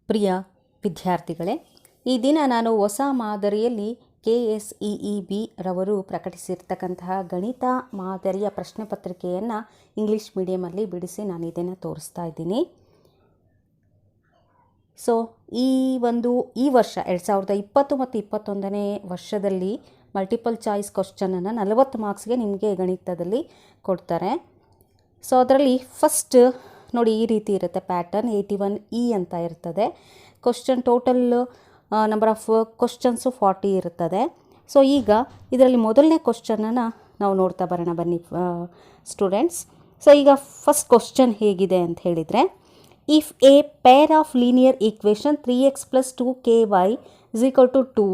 ಪ್ರಿಯ ವಿದ್ಯಾರ್ಥಿಗಳೇ, ಈ ದಿನ ನಾನು ಹೊಸ ಮಾದರಿಯಲ್ಲಿ KSEEB ರವರು ಪ್ರಕಟಿಸಿರ್ತಕ್ಕಂತಹ ಗಣಿತ ಮಾದರಿಯ ಪ್ರಶ್ನೆ ಪತ್ರಿಕೆಯನ್ನು ಇಂಗ್ಲೀಷ್ ಮೀಡಿಯಮಲ್ಲಿ ಬಿಡಿಸಿ ನಾನು ಇದನ್ನು ತೋರಿಸ್ತಾ ಇದ್ದೀನಿ. ಸೊ ಈ ವರ್ಷ 2020 ಮತ್ತು 2021ನೇ ವರ್ಷದಲ್ಲಿ ಮಲ್ಟಿಪಲ್ ಚಾಯ್ಸ್ ಕ್ವಶನನ್ನು 40 ಮಾರ್ಕ್ಸ್ಗೆ ನಿಮಗೆ ಗಣಿತದಲ್ಲಿ ಕೊಡ್ತಾರೆ. ಸೊ ಅದರಲ್ಲಿ ಫಸ್ಟ್ ನೋಡಿ ಈ ರೀತಿ ಇರುತ್ತೆ ಪ್ಯಾಟರ್ನ್. 81E ಅಂತ ಇರ್ತದೆ. Question total number of questions 40 ಇರ್ತದೆ. ಸೊ ಈಗ ಇದರಲ್ಲಿ ಮೊದಲನೇ ಕ್ವಶನನ್ನು ನಾವು ನೋಡ್ತಾ ಬರೋಣ ಬನ್ನಿ ಸ್ಟೂಡೆಂಟ್ಸ್. ಸೊ ಈಗ ಫಸ್ಟ್ ಕ್ವಶನ್ ಹೇಗಿದೆ ಅಂತ ಹೇಳಿದರೆ, if A pair of linear equation 3x + 2ky = 2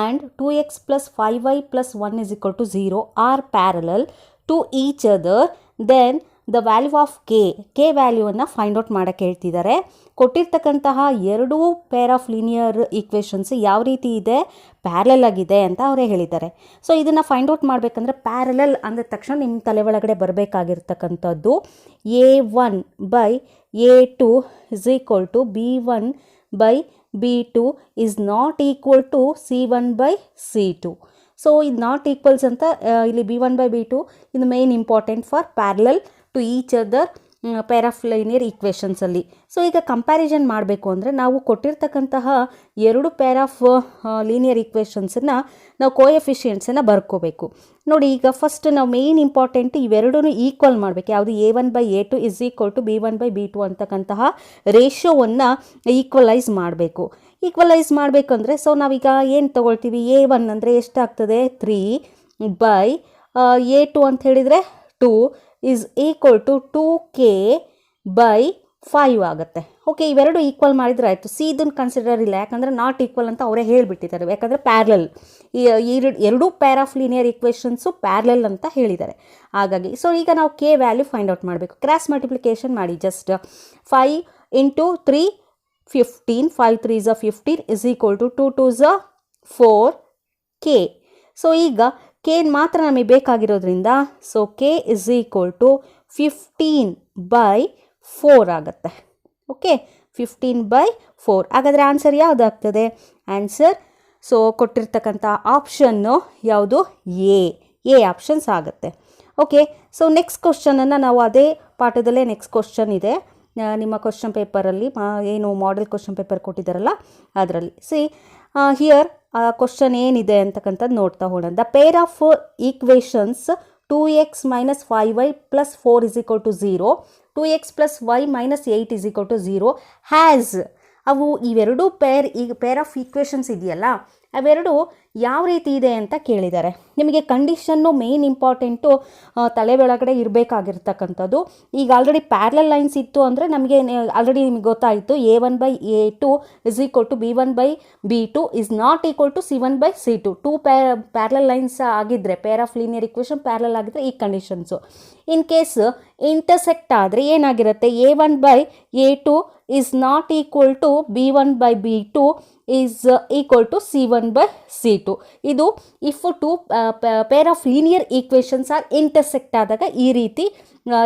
and 2x + 5y + 1 = 0 are parallel to each other, then the value of K ವ್ಯಾಲ್ಯೂವನ್ನು ಫೈಂಡ್ ಔಟ್ ಮಾಡೋಕ್ಕೆ ಹೇಳ್ತಿದ್ದಾರೆ. ಕೊಟ್ಟಿರ್ತಕ್ಕಂತಹ ಎರಡೂ ಪೇರ್ ಆಫ್ ಲೀನಿಯರ್ ಈಕ್ವೇಷನ್ಸ್ ಯಾವ ರೀತಿ ಇದೆ, ಪ್ಯಾರಲಲ್ ಆಗಿದೆ ಅಂತ ಅವರೇ ಹೇಳಿದ್ದಾರೆ. ಸೊ ಇದನ್ನು ಫೈಂಡ್ ಔಟ್ ಮಾಡಬೇಕಂದ್ರೆ ಪ್ಯಾರಲಲ್ ಅಂದ ತಕ್ಷಣ ನಿಮ್ಮ ತಲೆ ಒಳಗಡೆ ಬರಬೇಕಾಗಿರ್ತಕ್ಕಂಥದ್ದು A1/A2 = B1/B2 is not equal to C1/C2. So ಇದು ನಾಟ್ ಈಕ್ವಲ್ಸ್ ಅಂತ ಇಲ್ಲಿ B1/B2 ಇದು main important for parallel to each other pair of linear ಈಕ್ವೇಷನ್ಸಲ್ಲಿ. ಸೊ ಈಗ ಕಂಪ್ಯಾರಿಸನ್ ಮಾಡಬೇಕು ಅಂದರೆ ನಾವು ಕೊಟ್ಟಿರ್ತಕ್ಕಂತಹ ಎರಡು ಪೇರ್ ಆಫ್ ಲೀನಿಯರ್ ಈಕ್ವೇಷನ್ಸನ್ನು ನಾವು ಕೋಎಫಿಷಿಯೆಂಟ್ಸನ್ನು ಬರ್ಕೋಬೇಕು. ನೋಡಿ ಈಗ ಫಸ್ಟ್ ನಾವು ಮೇನ್ ಇಂಪಾರ್ಟೆಂಟ್ ಇವೆರಡೂ ಈಕ್ವಲ್ ಮಾಡಬೇಕು. ಯಾವುದು A1/A2 = B1/B2 ಅಂತಕ್ಕಂತಹ ರೇಷಿಯೋವನ್ನು ಈಕ್ವಲೈಸ್ ಮಾಡಬೇಕು. ಈಕ್ವಲೈಸ್ ಮಾಡಬೇಕಂದ್ರೆ ಸೊ ನಾವೀಗ ಏನು ತೊಗೊಳ್ತೀವಿ, A1 ಅಂದರೆ ಎಷ್ಟಾಗ್ತದೆ 3/A2 ಅಂತ ಹೇಳಿದರೆ 2 = 2k/5 ಆಗುತ್ತೆ. ಓಕೆ, ಇವೆರಡು ಈಕ್ವಲ್ ಮಾಡಿದರೆ ಆಯಿತು. ಸಿ ಇದನ್ನು ಕನ್ಸಿಡರ್ ಇಲ್ಲ, ಯಾಕಂದರೆ ನಾಟ್ ಈಕ್ವಲ್ ಅಂತ ಅವರೇ ಹೇಳಿಬಿಟ್ಟಿದ್ದಾರೆ. ಯಾಕಂದರೆ ಪ್ಯಾರಲಲ್ ಎರಡೂ peer of linear equations parallel ಅಂತ ಹೇಳಿದ್ದಾರೆ. ಹಾಗಾಗಿ ಸೊ ಈಗ ನಾವು ಕೆ ವ್ಯಾಲ್ಯೂ ಫೈಂಡ್ ಔಟ್ ಮಾಡಬೇಕು. ಕ್ರಾಸ್ ಮಲ್ಟಿಪ್ಲಿಕೇಶನ್ ಮಾಡಿ. Just 5 × 3 15, 5 3s 15 = 2 2s 4k. So ಈಗ ಕೆ ಮಾತ್ರ ನಮಗೆ ಬೇಕಾಗಿರೋದ್ರಿಂದ ಸೊ ಕೆ = 15/4 ಆಗುತ್ತೆ. ಓಕೆ, 15/4. ಹಾಗಾದರೆ ಆನ್ಸರ್ ಯಾವುದಾಗ್ತದೆ? ಆನ್ಸರ್ ಸೊ ಕೊಟ್ಟಿರ್ತಕ್ಕಂಥ ಆಪ್ಷನ್ನು ಯಾವುದು? ಎ ಆಪ್ಷನ್ಸ್ ಆಗುತ್ತೆ. ಓಕೆ, ಸೊ ನೆಕ್ಸ್ಟ್ ಕ್ವಶನನ್ನು ನಾವು ಅದೇ ಪಾಠದಲ್ಲೇ ನೆಕ್ಸ್ಟ್ ಕ್ವಶನ್ ಇದೆ ನಿಮ್ಮ ಕ್ವಶನ್ ಪೇಪರಲ್ಲಿ ಏನು ಮಾಡೆಲ್ ಕ್ವಶನ್ ಪೇಪರ್ ಕೊಟ್ಟಿದ್ದಾರಲ್ಲ ಅದರಲ್ಲಿ. ಹಿಯರ್ ಕ್ವಶನ್ ಏನಿದೆ ಅಂತಕ್ಕಂಥದ್ದು ನೋಡ್ತಾ ಹೋಗೋಣ. The pair of equations 2x - 5y + 4 = 0, 2x + y - 8 = 0 has. ಅವು ಇವೆರಡೂ ಪೇರ್ ಆಫ್ ಈಕ್ವೇಷನ್ಸ್ ಇದೆಯಲ್ಲ ಅವೆರಡು ಯಾವ ರೀತಿ ಇದೆ ಅಂತ ಕೇಳಿದ್ದಾರೆ. ನಿಮಗೆ ಕಂಡೀಷನ್ನು ಮೇನ್ ಇಂಪಾರ್ಟೆಂಟು ತಲೆ ಒಳಗಡೆ ಇರಬೇಕಾಗಿರ್ತಕ್ಕಂಥದ್ದು. ಈಗ ಆಲ್ರೆಡಿ ಪ್ಯಾರಲಲ್ ಲೈನ್ಸ್ ಇತ್ತು ಅಂದರೆ ನಮಗೆ ಆಲ್ರೆಡಿ ನಿಮಗೆ ಗೊತ್ತಾಯಿತು A1/A2 = B1/B2 is not equal to C1/C2. 2 parallel lines ಆಗಿದ್ದರೆ, pair of linear equation parallel ಆಗಿದ್ದರೆ ಈ ಕಂಡೀಷನ್ಸು. ಇನ್ ಕೇಸ್ ಇಂಟರ್ಸೆಕ್ಟ್ ಆದರೆ ಏನಾಗಿರುತ್ತೆ, A1/A2 is not equal to B1/B2 is equal to C1/C2. ಇದು if two pair of linear equations are intersect ಆದಾಗ ಈ ರೀತಿ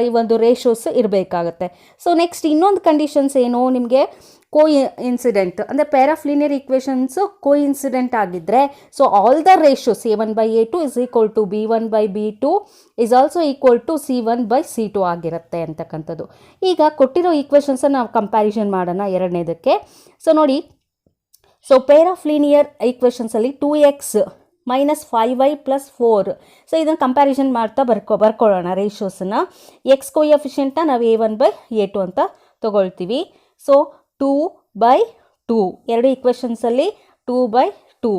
ಈ ಒಂದು ರೇಷೋಸ್ ಇರಬೇಕಾಗುತ್ತೆ. ಸೊ ನೆಕ್ಸ್ಟ್ ಇನ್ನೊಂದು ಕಂಡೀಷನ್ಸ್ ಏನು ನಿಮಗೆ, ಇನ್ಸಿಡೆಂಟ್ ಅಂದರೆ pair of linear equations incident ಆಗಿದ್ದರೆ so all the ratios A1/A2 = B1/B2 is also equal to C1/C2 ಆಗಿರುತ್ತೆ ಅಂತಕ್ಕಂಥದ್ದು. ಈಗ ಕೊಟ್ಟಿರೋ ಈಕ್ವೇಷನ್ಸನ್ನು ನಾವು ಕಂಪ್ಯಾರಿಸನ್ ಮಾಡೋಣ ಎರಡನೇದಕ್ಕೆ. ಸೊ ನೋಡಿ, ಸೊ ಪೇರ್ ಆಫ್ ಲೀನಿಯರ್ ಈಕ್ವೇಷನ್ಸಲ್ಲಿ 2x - 5y + 4. ಸೊ ಇದನ್ನು ಕಂಪ್ಯಾರಿಸನ್ ಮಾಡ್ತಾ ಬರ್ಕೊಳ್ಳೋಣ ರೇಷೋಸನ್ನು. ಎಕ್ಸ್ ಕೋಎಫಿಷಿಯೆಂಟ್ನ ನಾವು A1/A2 ಅಂತ ತೊಗೊಳ್ತೀವಿ. ಸೊ 2/2 ಎರಡು ಈಕ್ವೇಷನ್ಸಲ್ಲಿ 2/2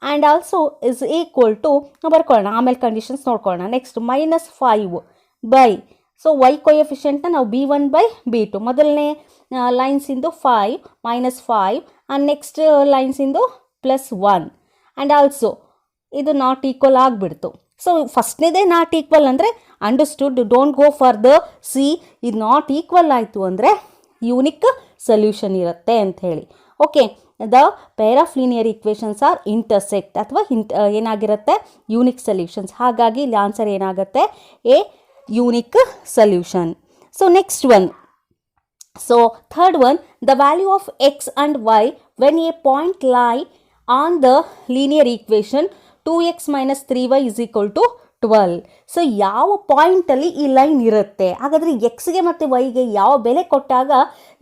and also is equal to ಬರ್ಕೊಳ್ಳೋಣ. ಆಮೇಲೆ ಕಂಡೀಷನ್ಸ್ ನೋಡ್ಕೊಳ್ಳೋಣ. ನೆಕ್ಸ್ಟ್ -5 ಸೊ ವೈ ಕೋಎಫಿಷಿಯೆಂಟ್ನ ನಾವು B1/B2. ಮೊದಲನೇ ಲೈನ್ಸಿಂದು 5 -5 ಆ್ಯಂಡ್ ನೆಕ್ಸ್ಟ್ ಲೈನ್ಸಿಂದು +1 ಆ್ಯಂಡ್ ಆಲ್ಸೋ ಇದು ನಾಟ್ ಈಕ್ವಲ್ ಆಗಿಬಿಡ್ತು. ಸೊ ಫಸ್ಟ್ನೇದೇ ನಾಟ್ ಈಕ್ವಲ್ ಅಂದರೆ understood, don't go for the C. ಇದು ನಾಟ್ ಈಕ್ವಲ್ ಆಯಿತು ಅಂದರೆ ಯೂನಿಕ್ ಸೊಲ್ಯೂಷನ್ ಇರುತ್ತೆ ಅಂತ ಹೇಳಿ. Okay, the pair of linear equations are intersect ಅಥವಾ ಏನಾಗಿರುತ್ತೆ, ಯೂನಿಕ್ ಸೊಲ್ಯೂಷನ್ಸ್. ಹಾಗಾಗಿ ಇಲ್ಲಿ ಆನ್ಸರ್ ಏನಾಗುತ್ತೆ, a unique solution. So next one So third one, the value of x and y when a point lie on the linear equation 2x minus 3y is equal to 12. So ಯಾವ ಪಾಯಿಂಟಲ್ಲಿ ಈ line ಇರುತ್ತೆ, ಹಾಗಾದರೆ ಎಕ್ಸ್ಗೆ ಮತ್ತು ವೈಗೆ ಯಾವ ಬೆಲೆ ಕೊಟ್ಟಾಗ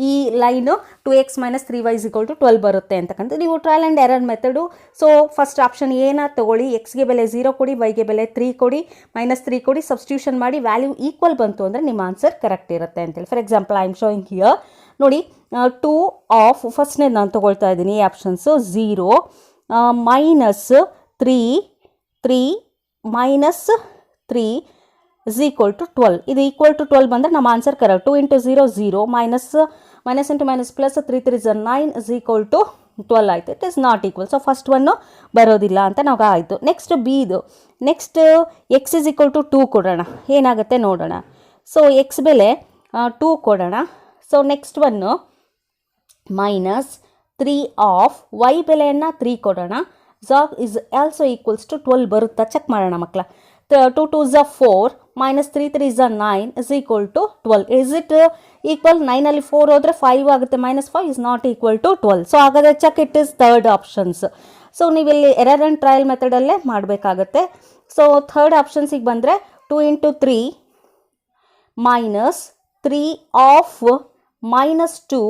ಈ line 2x minus 3y is equal to 12 ಬರುತ್ತೆ ಅಂತಕ್ಕಂಥ ನೀವು trial and error method. So first option ಏನ ತಗೊಳ್ಳಿ, ಎಕ್ಸ್ಗೆ ಬೆಲೆ 0 ಕೊಡಿ, ವೈಗೆ ಬೆಲೆ 3 ಕೊಡಿ, -3 ಕೊಡಿ, ಸಬ್ಸ್ಟಿಟ್ಯೂಷನ್ ಮಾಡಿ, ವ್ಯಾಲ್ಯೂ ಈಕ್ವಲ್ ಬಂತು ಅಂದರೆ ನಿಮ್ಮ ಆನ್ಸರ್ ಕರೆಕ್ಟ್ ಇರುತ್ತೆ ಅಂತೇಳಿ. For example I am showing here ನೋಡಿ, 2 ಆಫ್ ಫಸ್ಟ್ನೇ ನಾನು ತೊಗೊಳ್ತಾ ಇದ್ದೀನಿ ಈ ಆಪ್ಷನ್ಸು 0 -3 is equal to 12. ಇದು ಈಕ್ವಲ್ ಟು 12 ಬಂದರೆ ನಮ್ಮ answer correct. 2 into 0 0 minus into minus plus 3 3 is 9 is equal to 12 ಆಯಿತು. It is not equal. So first ಒನ್ನು ಬರೋದಿಲ್ಲ ಅಂತ ನಾವು ಆಯಿತು. ನೆಕ್ಸ್ಟ್ ಬಿ ಇದು, next x is equal to 2 ಕೊಡೋಣ, ಏನಾಗುತ್ತೆ ನೋಡೋಣ. ಸೊ ಎಕ್ಸ್ ಬೆಲೆ 2 ಕೊಡೋಣ. ಸೊ ನೆಕ್ಸ್ಟ್ ಒನ್ನು -3 ಆಫ್ ವೈ ಬೆಲೆಯನ್ನು 3 ಕೊಡೋಣ. ಝಾಗ್ ಇಸ್ ಆಲ್ಸೋ ಈಕ್ವಲ್ಸ್ ಟು 12 ಬರುತ್ತಾ ಚೆಕ್ ಮಾಡೋಣ ಮಕ್ಕಳ. 2 2s are 4 -3 3s are 9 is equal to 12. is it equal? 9 ಅಲ್ಲಿ 4 ಹೋದರೆ 5 ಆಗುತ್ತೆ, -5 is not equal to 12. So ಹಾಗಾದರೆ check it is third options. So ನೀವಿಲ್ಲಿ ಎರರ್ ಆ್ಯಂಡ್ ಟ್ರಯಲ್ ಮೆಥಡಲ್ಲೇ ಮಾಡಬೇಕಾಗತ್ತೆ. ಸೊ ಥರ್ಡ್ ಆಪ್ಷನ್ಸಿಗೆ ಬಂದರೆ 2 into 3 -3 ಆಫ್ -2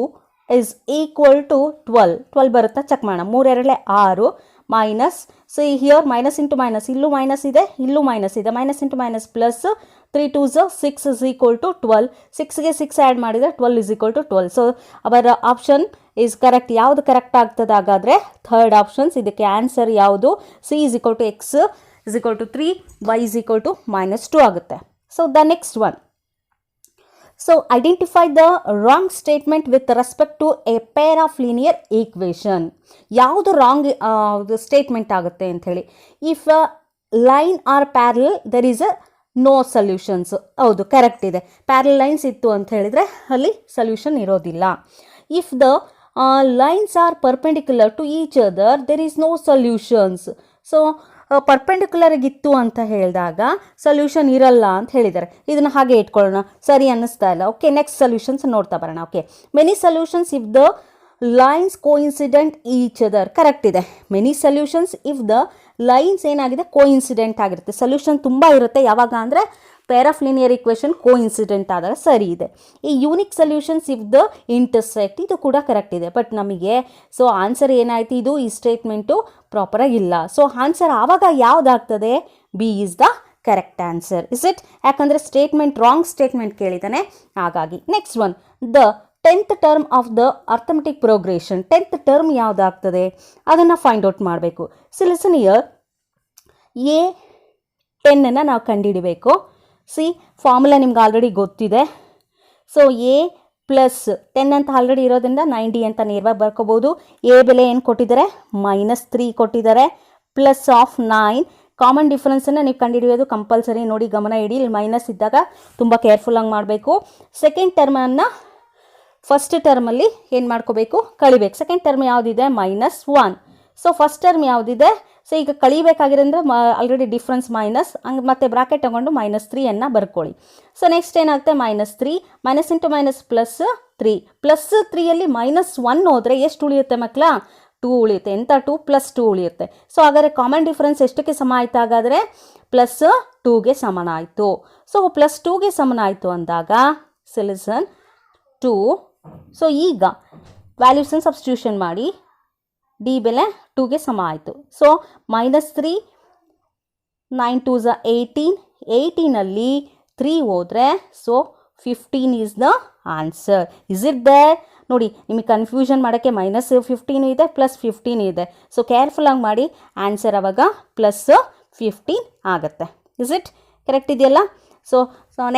is equal to 12 ಬರುತ್ತಾ ಚೆಕ್ ಮಾಡೋಣ. 3 2 6 minus, so here minus into minus, ಇಲ್ಲೂ ಮೈನಸ್ ಇದೆ, ಇಲ್ಲೂ ಮೈನಸ್ ಇದೆ, minus into minus plus, 3 2s 6 is equal to 12. 6ಗೆ 6 add ಮಾಡಿದರೆ 12 is equal to 12. ಸೊ ಅವರ ಆಪ್ಷನ್ ಈಸ್ ಕರೆಕ್ಟ್. ಯಾವುದು ಕರೆಕ್ಟ್ ಆಗ್ತದೆ ಹಾಗಾದರೆ ಥರ್ಡ್ ಆಪ್ಷನ್ಸ್. ಇದಕ್ಕೆ ಆನ್ಸರ್ ಯಾವುದು? C is equal to x is equal to 3, y is equal to -2 ಆಗುತ್ತೆ. So the next one, so identify the wrong statement with respect to a pair of linear equation. ಯಾವುದು wrong statement ಆಗುತ್ತೆ ಅಂಥೇಳಿ. If line are parallel there is a no solutions. ಹೌದು correct ಇದೆ, parallel lines ಇತ್ತು ಅಂತ ಹೇಳಿದರೆ ಅಲ್ಲಿ solution ಇರೋದಿಲ್ಲ. If the lines are perpendicular to each other there is no solutions. So ಪರ್ಪೆಂಡಿಕ್ಯುಲರ್ಗಿತ್ತು ಅಂತ ಹೇಳಿದಾಗ ಸೊಲ್ಯೂಷನ್ ಇರಲ್ಲ ಅಂತ ಹೇಳಿದ್ದಾರೆ. ಇದನ್ನು ಹಾಗೆ ಇಟ್ಕೊಳ್ಳೋಣ, ಸರಿ ಅನ್ನಿಸ್ತಾ ಇಲ್ಲ. ಓಕೆ, ನೆಕ್ಸ್ಟ್ ಸೊಲ್ಯೂಷನ್ಸ್ ನೋಡ್ತಾ ಬರೋಣ. Okay, many solutions if the lines coincident each other. Correct ಇದೆ, many solutions if the lines ಏನಾಗಿದೆ ಕೋಇನ್ಸಿಡೆಂಟ್ ಆಗಿರುತ್ತೆ. ಸೊಲ್ಯೂಷನ್ ತುಂಬ ಇರುತ್ತೆ ಯಾವಾಗ ಅಂದರೆ pair of linear equation coincident ಆದಾಗ ಸರಿ ಇದೆ. ಈ unique solutions if the intersect, ಇದು ಕೂಡ ಕರೆಕ್ಟ್ ಇದೆ. ಬಟ್ ನಮಗೆ ಸೊ ಆನ್ಸರ್ ಏನಾಯಿತು, ಇದು ಈ ಸ್ಟೇಟ್ಮೆಂಟು ಪ್ರಾಪರಾಗಿಲ್ಲ. ಸೊ ಆನ್ಸರ್ ಆವಾಗ ಯಾವುದಾಗ್ತದೆ? B is the correct answer. Is it? ಯಾಕಂದರೆ ಸ್ಟೇಟ್ಮೆಂಟ್ ರಾಂಗ್ ಸ್ಟೇಟ್ಮೆಂಟ್ ಕೇಳಿದ್ದಾನೆ ಹಾಗಾಗಿ. Next one, the 10th term of the arithmetic progression. 10th term ಯಾವುದಾಗ್ತದೆ ಅದನ್ನು ಫೈಂಡ್ ಔಟ್ ಮಾಡಬೇಕು. ಸೊ ಲಿಸನ್ ಹಿಯರ್, ಎ 10 ನಾವು ಕಂಡುಹಿಡಬೇಕು. ಸಿ ಫಾರ್ಮುಲಾ ನಿಮ್ಗೆ ಆಲ್ರೆಡಿ ಗೊತ್ತಿದೆ. ಸೊ ಎ ಪ್ಲಸ್ 10 ಅಂತ ಆಲ್ರೆಡಿ ಇರೋದ್ರಿಂದ 90 ಅಂತ ನೇರವಾಗಿ ಬರ್ಕೋಬೋದು. ಎ ಬೆಲೆ ಏನು ಕೊಟ್ಟಿದ್ದಾರೆ? -3 ಕೊಟ್ಟಿದ್ದಾರೆ. ಪ್ಲಸ್ ಆಫ್ 9, ಕಾಮನ್ ಡಿಫ್ರೆನ್ಸನ್ನು ನೀವು ಕಂಡುಹಿಡಿಯೋದು ಕಂಪಲ್ಸರಿ. ನೋಡಿ ಗಮನ ಇಡಿ, ಇಲ್ಲಿ ಮೈನಸ್ ಇದ್ದಾಗ ತುಂಬ ಕೇರ್ಫುಲ್ಲಾಗಿ ಮಾಡಬೇಕು. ಸೆಕೆಂಡ್ ಟರ್ಮನ್ನು ಫಸ್ಟ್ ಟರ್ಮಲ್ಲಿ ಏನು ಮಾಡ್ಕೋಬೇಕು? ಕಳಿಬೇಕು. ಸೆಕೆಂಡ್ ಟರ್ಮ್ ಯಾವುದಿದೆ? -1. ಸೊ ಫಸ್ಟ್ ಟರ್ಮ್ ಯಾವುದಿದೆ? ಸೊ ಈಗ ಕಳಿಬೇಕಾಗಿರೋದ್ರೆ ಆಲ್ರೆಡಿ ಡಿಫ್ರೆನ್ಸ್ ಮೈನಸ್, ಹಂಗೆ ಮತ್ತೆ ಬ್ರಾಕೆಟ್ ತಗೊಂಡು -3 ಬರ್ಕೊಳ್ಳಿ. ಸೊ ನೆಕ್ಸ್ಟ್ ಏನಾಗುತ್ತೆ? -3 minus into minus plus 3, plus 3ಯಲ್ಲಿ -1 ಹೋದರೆ ಎಷ್ಟು ಉಳಿಯುತ್ತೆ ಮಕ್ಕಳ? 2 ಉಳಿಯುತ್ತೆ. ಎಂಥ 2? +2 ಉಳಿಯುತ್ತೆ. ಸೊ ಹಾಗಾದರೆ ಕಾಮನ್ ಡಿಫ್ರೆನ್ಸ್ ಎಷ್ಟಕ್ಕೆ ಸಮ ಆಯಿತು? ಹಾಗಾದರೆ +2ಗೆ ಸಮನ ಆಯಿತು. ಸೊ +2ಗೆ ಸಮನ ಆಯಿತು ಅಂದಾಗ ಸೊಲ್ಯೂಷನ್ 2. ಸೊ ಈಗ ವ್ಯಾಲ್ಯೂಸನ್ನು ಸಬ್ಸ್ಟಿಟ್ಯೂಷನ್ ಮಾಡಿ, ಡಿ ಬೆಲೆ 2ಗೆ ಸಮ ಆಯಿತು. ಸೊ -3 9 2s 18, 18ಅಲ್ಲಿ 3 ಹೋದರೆ so 15 is the answer. Is it there? ನೋಡಿ ನಿಮಗೆ ಕನ್ಫ್ಯೂಷನ್ ಮಾಡೋಕ್ಕೆ -15 ಇದೆ, +15 ಇದೆ. ಸೊ ಕೇರ್ಫುಲ್ಲಾಗಿ ಮಾಡಿ, ಆನ್ಸರ್ ಅವಾಗ +15 ಆಗುತ್ತೆ. Is it? ಕರೆಕ್ಟ್ ಇದೆಯಲ್ಲ? So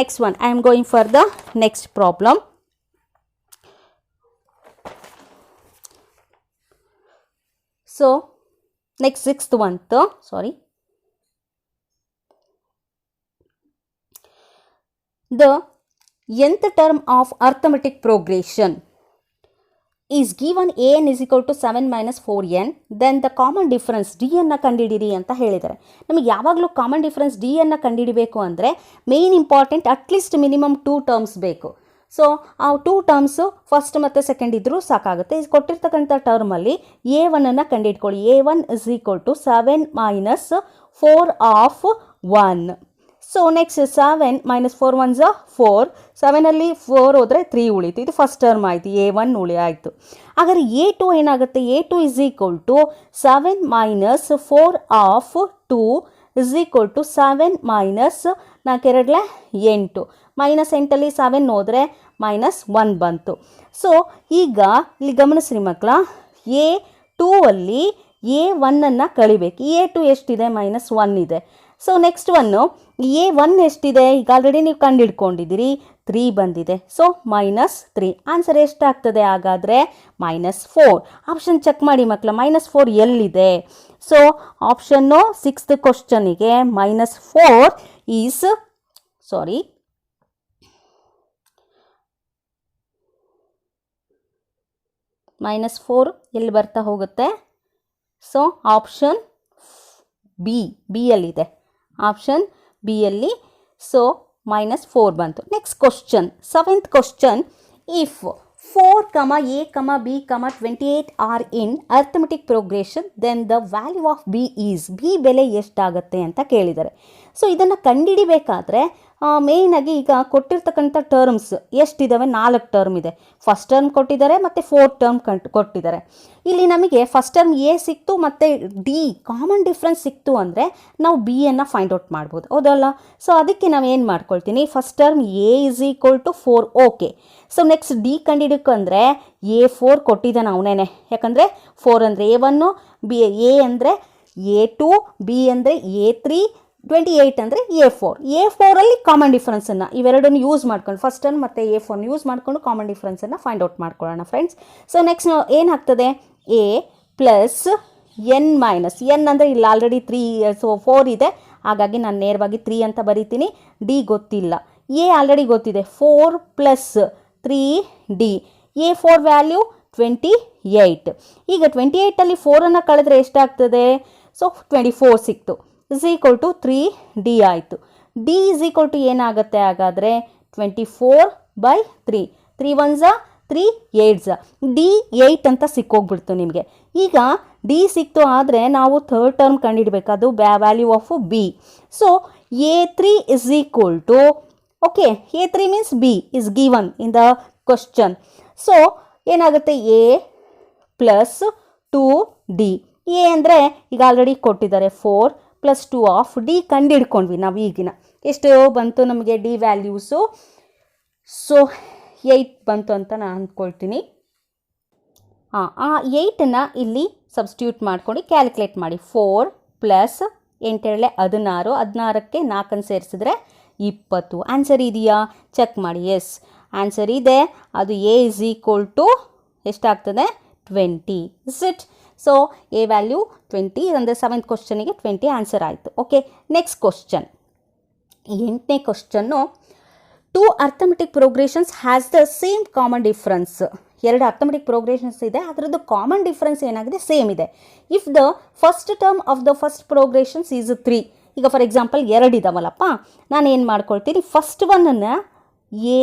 next one, I am going for the next problem. So next sixth one, the nth term of arithmetic progression is given an is equal to 7 minus 4n, then the common difference d ಅನ್ನು ಕಂಡುಹಿಡಿಯಿರಿ ಅಂತ ಹೇಳಿದ್ದಾರೆ. ನಮಗೆ ಯಾವಾಗಲೂ common difference d ಅನ್ನು ಕಂಡುಹಿಡಿಬೇಕು ಅಂದರೆ main important at least minimum 2 terms ಬೇಕು. ಸೊ ಆ 2 ಟರ್ಮ್ಸು ಫಸ್ಟ್ ಮತ್ತು ಸೆಕೆಂಡ್ ಇದ್ದರೂ ಸಾಕಾಗುತ್ತೆ. ಕೊಟ್ಟಿರ್ತಕ್ಕಂಥ ಟರ್ಮಲ್ಲಿ A1 ಕಂಡುಹಿಡ್ಕೊಳ್ಳಿ. A1 is equal to 7 minus 4 of 1. So next 7 minus 4 1 4. 7ಅಲ್ಲಿ 4 ಹೋದರೆ 3 ಉಳಿತು. ಇದು ಫಸ್ಟ್ ಟರ್ಮ್ ಆಯಿತು, A1 ಆಯಿತು. ಹಾಗಾದರೆ A2 ಏನಾಗುತ್ತೆ? A2 is equal to 7 minus 4 of 2 is equal to 7 minus 4 8. Minus 8ಅಲ್ಲಿ 7 ಹೋದರೆ -1 ಬಂತು. ಸೊ ಈಗ ಇಲ್ಲಿ ಗಮನಿಸ್ರಿ ಮಕ್ಕಳ, A2 ಅಲ್ಲಿ A1 ಕಳಿಬೇಕು. A2 ಎಷ್ಟಿದೆ? -1 ಇದೆ. ಸೊ ನೆಕ್ಸ್ಟ್ ಒನ್ನು A1 ಎಷ್ಟಿದೆ? ಈಗ ಆಲ್ರೆಡಿ ನೀವು ಕಂಡುಹಿಡ್ಕೊಂಡಿದ್ದೀರಿ, 3 ಬಂದಿದೆ. ಸೊ -3. ಆನ್ಸರ್ ಎಷ್ಟಾಗ್ತದೆ ಹಾಗಾದರೆ? -4. ಆಪ್ಷನ್ ಚೆಕ್ ಮಾಡಿ ಮಕ್ಕಳ, -4 ಎಲ್ಲಿದೆ? ಸೊ ಆಪ್ಷನ್ನು 6th ಕ್ವಶನಿಗೆ -4 ಈಸ್ -4 ಎಲ್ಲಿ ಬರ್ತಾ ಹೋಗುತ್ತೆ? ಸೊ ಆಪ್ಷನ್ ಬಿ ಯಲ್ಲಿದೆ. ಆಪ್ಷನ್ ಬಿ ಯಲ್ಲಿ ಸೊ -4 ಬಂತು. Next question, 7th question. If 4, A, B, 28 are in arithmetic progression, then the value of B is, B ಬೆಲೆ ಎಷ್ಟಾಗುತ್ತೆ ಅಂತ ಕೇಳಿದ್ದಾರೆ. ಸೊ ಇದನ್ನು ಕಂಡುಹಿಡಿಬೇಕಾದ್ರೆ ಮೇಯ್ನಾಗಿ ಈಗ ಕೊಟ್ಟಿರ್ತಕ್ಕಂಥ ಟರ್ಮ್ಸ್ ಎಷ್ಟಿದ್ದಾವೆ? 4 ಟರ್ಮ್ ಇದೆ. ಫಸ್ಟ್ ಟರ್ಮ್ ಕೊಟ್ಟಿದ್ದಾರೆ ಮತ್ತು 4 ಟರ್ಮ್ ಕೊಟ್ಟಿದ್ದಾರೆ. ಇಲ್ಲಿ ನಮಗೆ ಫಸ್ಟ್ ಟರ್ಮ್ ಎ ಸಿಕ್ತು ಮತ್ತು ಡಿ ಕಾಮನ್ ಡಿಫ್ರೆನ್ಸ್ ಸಿಕ್ತು ಅಂದರೆ ನಾವು ಬಿ ಅನ್ನು ಫೈಂಡ್ ಔಟ್ ಮಾಡ್ಬೋದು, ಹೌದಲ್ಲ? ಸೊ ಅದಕ್ಕೆ ನಾವು ಏನು ಮಾಡ್ಕೊಳ್ತೀನಿ, first term a is equal to 4. Okay. So next d ಕಂಡುಹಿಡಕ್ಕಂದರೆ A4 ಕೊಟ್ಟಿದ್ದಾನೆ ಅವನೇನೆ, ಯಾಕಂದರೆ 4 ಅಂದರೆ A1, ಬಿ ಎ ಅಂದರೆ A2, ಬಿ ಅಂದರೆ A3, 28 ಅಂದರೆ A4. A4ಅಲ್ಲಿ ಕಾಮನ್ ಡಿಫ್ರೆನ್ಸನ್ನು ಇವೆರಡನ್ನು ಯೂಸ್ ಮಾಡ್ಕೊಂಡು, ಫಸ್ಟ್ ಟರ್ಮ್ ಮತ್ತು A4 ಯೂಸ್ ಮಾಡಿಕೊಂಡು ಕಾಮನ್ ಡಿಫ್ರೆನ್ಸನ್ನು ಫೈಂಡ್ ಔಟ್ ಮಾಡ್ಕೊಳ್ಳೋಣ ಫ್ರೆಂಡ್ಸ್. ಸೊ ನೆಕ್ಸ್ಟ್ ಏನಾಗ್ತದೆ? A plus N minus N ಅಂದರೆ ಇಲ್ಲಿ ಆಲ್ರೆಡಿ 3, ಸೊ 4 ಇದೆ, ಹಾಗಾಗಿ ನಾನು ನೇರವಾಗಿ 3 ಅಂತ ಬರೀತೀನಿ. ಡಿ ಗೊತ್ತಿಲ್ಲ, ಎ ಆಲ್ರೆಡಿ ಗೊತ್ತಿದೆ, 4 ಪ್ಲಸ್ 3D. A4 value 28. ಈಗ 28ಅಲ್ಲಿ 4 ಕಳೆದ್ರೆ ಎಷ್ಟಾಗ್ತದೆ? ಸೊ 24 ಸಿಕ್ತು. ಇಸ್ ಈಕ್ವಲ್ ಟು 3D ಆಯಿತು. ಡಿ ಇಸ್ ಈಕ್ವಲ್ ಟು ಏನಾಗುತ್ತೆ ಹಾಗಾದರೆ? 24/3. 3 1 3 8 ಡಿ 8 ಅಂತ ಸಿಕ್ಕೋಗ್ಬಿಡ್ತು ನಿಮಗೆ. ಈಗ ಡಿ ಸಿಕ್ತು ಆದರೆ ನಾವು ಥರ್ಡ್ ಟರ್ಮ್ ಕಂಡುಹಿಡಬೇಕು, ಅದು value of B. So A3 is equal to, okay, A3 means B is given in the question. So ಏನಾಗುತ್ತೆ? A plus 2D. ಎ ಅಂದರೆ ಈಗ ಆಲ್ರೆಡಿ ಕೊಟ್ಟಿದ್ದಾರೆ 4 ಪ್ಲಸ್ 2 ಆಫ್ ಡಿ ಕಂಡುಹಿಡ್ಕೊಂಡ್ವಿ ನಾವು ಈಗಿನ. ಎಷ್ಟು ಬಂತು ನಮಗೆ ಡಿ ವ್ಯಾಲ್ಯೂಸು? ಸೊ 8 ಬಂತು ಅಂತ ನಾನು ಅಂದ್ಕೊಳ್ತೀನಿ. ಆ 8ನ್ನು ಇಲ್ಲಿ ಸಬ್ಸ್ಟಿಟ್ಯೂಟ್ ಮಾಡ್ಕೊಂಡು ಕ್ಯಾಲ್ಕುಲೇಟ್ ಮಾಡಿ. 4 ಪ್ಲಸ್ 8 16, 16ಕ್ಕೆ 4 ಸೇರಿಸಿದ್ರೆ 20. ಆನ್ಸರ್ ಇದೆಯಾ? ಚೆಕ್ ಮಾಡಿ. ಎಸ್, ಆನ್ಸರ್ ಇದೆ. ಅದು ಎ ಇಸ್ ಈಕ್ವಲ್ ಟು ಎಷ್ಟಾಗ್ತದೆ? 20. Is it? So a value 20 ಅಂದರೆ 7th ಕ್ವಶನಿಗೆ 20 ಆನ್ಸರ್ ಆಯಿತು. ಓಕೆ, ನೆಕ್ಸ್ಟ್ ಕ್ವಶನ್, 8ನೇ question. 2 arithmetic progressions has the same common difference. 2 arithmetic progressions ಇದೆ, ಅದರದ್ದು ಕಾಮನ್ ಡಿಫ್ರೆನ್ಸ್ ಏನಾಗಿದೆ? ಸೇಮ್ ಇದೆ. If the first term of the first progressions is 3. ಈಗ for example 2 ಇದಾವಲ್ಲಪ್ಪ, ನಾನು ಏನು ಮಾಡ್ಕೊಳ್ತೀನಿ, ಫಸ್ಟ್ ಒನ್ನನ್ನು ಎ